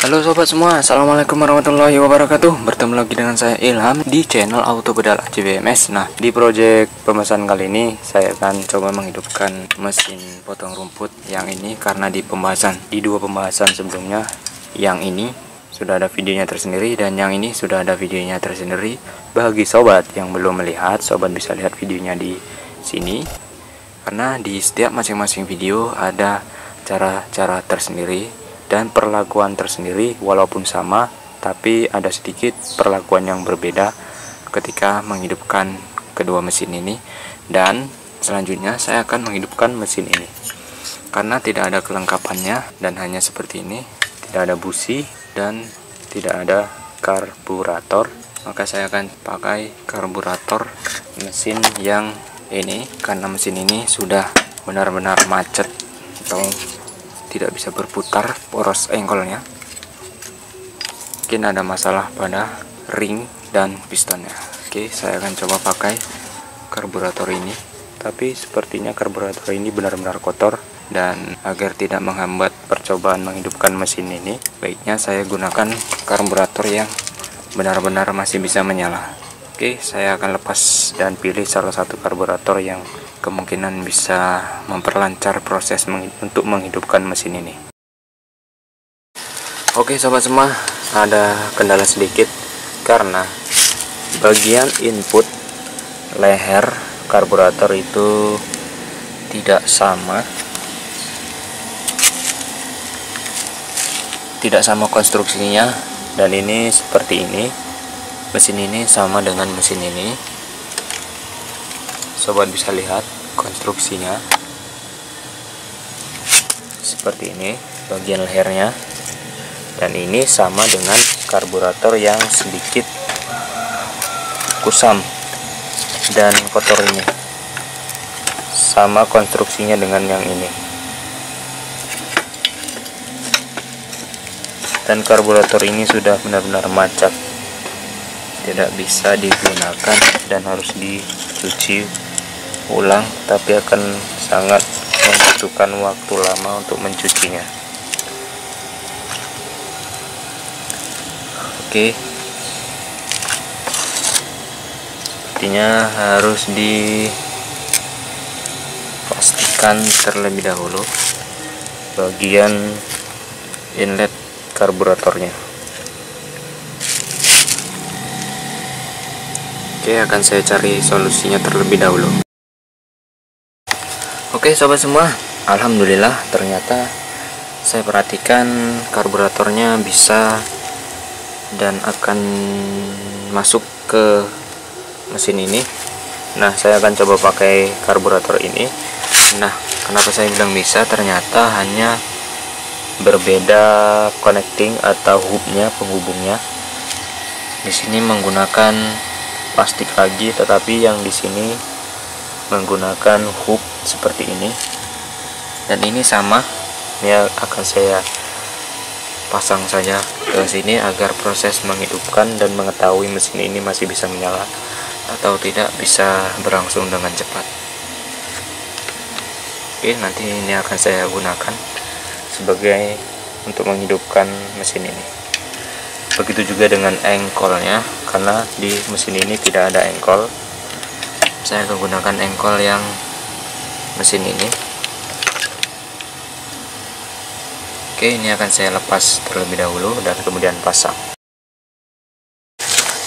Halo sobat semua, assalamualaikum warahmatullahi wabarakatuh. Bertemu lagi dengan saya Ilham di channel Auto Pedal JBMS. Nah, di project pemesanan kali ini saya akan coba menghidupkan mesin potong rumput yang ini, karena di dua pembahasan sebelumnya, yang ini sudah ada videonya tersendiri dan yang ini sudah ada videonya tersendiri. Bagi sobat yang belum melihat, sobat bisa lihat videonya di sini, karena di setiap masing-masing video ada cara-cara tersendiri dan perlakuan tersendiri, walaupun sama tapi ada sedikit perlakuan yang berbeda ketika menghidupkan kedua mesin ini. Dan selanjutnya saya akan menghidupkan mesin ini karena tidak ada kelengkapannya dan hanya seperti ini, tidak ada busi dan tidak ada karburator. Maka saya akan pakai karburator mesin yang ini, karena mesin ini sudah benar-benar macet atau tidak bisa berputar, poros engkolnya. Mungkin ada masalah pada ring dan pistonnya. Oke, saya akan coba pakai karburator ini, tapi sepertinya karburator ini benar-benar kotor, dan agar tidak menghambat percobaan menghidupkan mesin ini, baiknya saya gunakan karburator yang benar-benar masih bisa menyala. Oke, saya akan lepas dan pilih salah satu karburator yang kemungkinan bisa memperlancar proses untuk menghidupkan mesin ini. Oke sobat semua, ada kendala sedikit karena bagian input leher karburator itu tidak sama konstruksinya, dan ini seperti ini. Mesin ini sama dengan mesin ini, sobat bisa lihat konstruksinya seperti ini bagian lehernya, dan ini sama dengan karburator yang sedikit kusam dan kotor ini, sama konstruksinya dengan yang ini. Dan karburator ini sudah benar-benar macet, tidak bisa digunakan dan harus dicuci ulang, tapi akan sangat membutuhkan waktu lama untuk mencucinya. Oke, artinya harus dipastikan terlebih dahulu bagian inlet karburatornya. Oke, akan saya cari solusinya terlebih dahulu. Oke sobat semua, alhamdulillah ternyata saya perhatikan karburatornya bisa dan akan masuk ke mesin ini. Nah, saya akan coba pakai karburator ini. Nah, kenapa saya bilang bisa? Ternyata hanya berbeda connecting atau hubnya, penghubungnya. Di sini menggunakan plastik lagi, tetapi yang di sini menggunakan hub seperti ini, dan ini sama. Ini akan saya pasang saja ke sini agar proses menghidupkan dan mengetahui mesin ini masih bisa menyala atau tidak bisa berlangsung dengan cepat. Oke, nanti ini akan saya gunakan sebagai untuk menghidupkan mesin ini. Begitu juga dengan engkolnya, karena di mesin ini tidak ada engkol. Saya menggunakan engkol yang mesin ini. Oke, ini akan saya lepas terlebih dahulu dan kemudian pasang.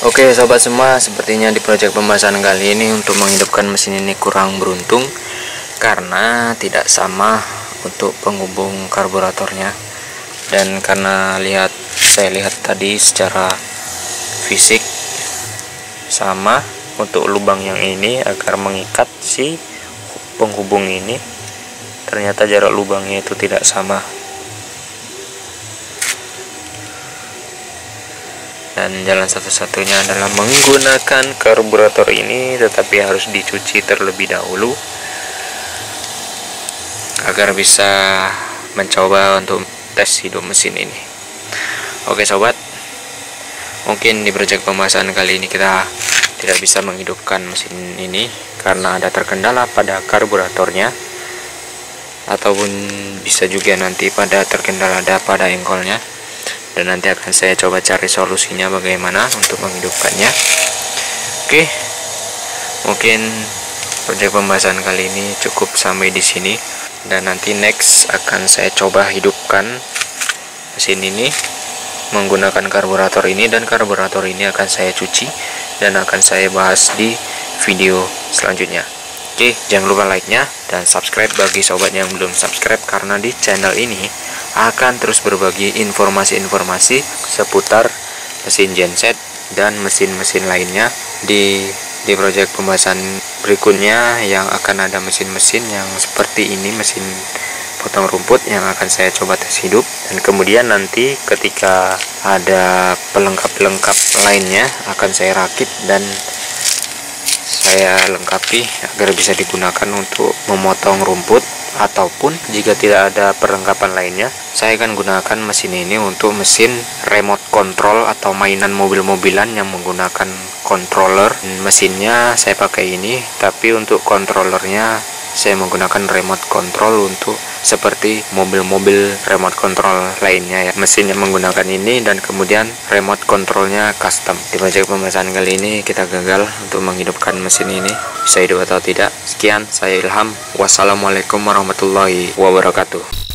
Oke sobat semua, sepertinya di project pembahasan kali ini untuk menghidupkan mesin ini kurang beruntung, karena tidak sama untuk penghubung karburatornya. Dan karena saya lihat tadi secara fisik sama untuk lubang yang ini agar mengikat si penghubung ini, ternyata jarak lubangnya itu tidak sama. Dan jalan satu-satunya adalah menggunakan karburator ini, tetapi harus dicuci terlebih dahulu agar bisa mencoba untuk tes hidup mesin ini. Oke sobat, mungkin di project pembahasan kali ini kita tidak bisa menghidupkan mesin ini karena ada terkendala pada karburatornya, ataupun bisa juga nanti pada terkendala pada engkolnya. dan nanti akan saya coba cari solusinya bagaimana untuk menghidupkannya. Oke, mungkin proyek pembahasan kali ini cukup sampai di sini, dan nanti next akan saya coba hidupkan mesin ini menggunakan karburator ini, dan karburator ini akan saya cuci dan akan saya bahas di video selanjutnya. Oke, jangan lupa like-nya dan subscribe bagi sobat yang belum subscribe, karena di channel ini akan terus berbagi informasi-informasi seputar mesin genset dan mesin-mesin lainnya. Di proyek pembahasan berikutnya yang akan ada mesin-mesin yang seperti ini, mesin potong rumput yang akan saya coba tes hidup, dan kemudian nanti ketika ada pelengkap-pelengkap lainnya akan saya rakit dan saya lengkapi agar bisa digunakan untuk memotong rumput, ataupun jika tidak ada perlengkapan lainnya, saya akan gunakan mesin ini untuk mesin remote control atau mainan mobil-mobilan yang menggunakan controller. Mesinnya saya pakai ini, tapi untuk controllernya saya menggunakan remote control untuk seperti mobil-mobil remote control lainnya ya. Mesinnya menggunakan ini dan kemudian remote controlnya custom. Di proyek pembahasan kali ini kita gagal untuk menghidupkan mesin ini. Bisa hidup atau tidak? Sekian, saya Ilham. Wassalamualaikum warahmatullahi wabarakatuh.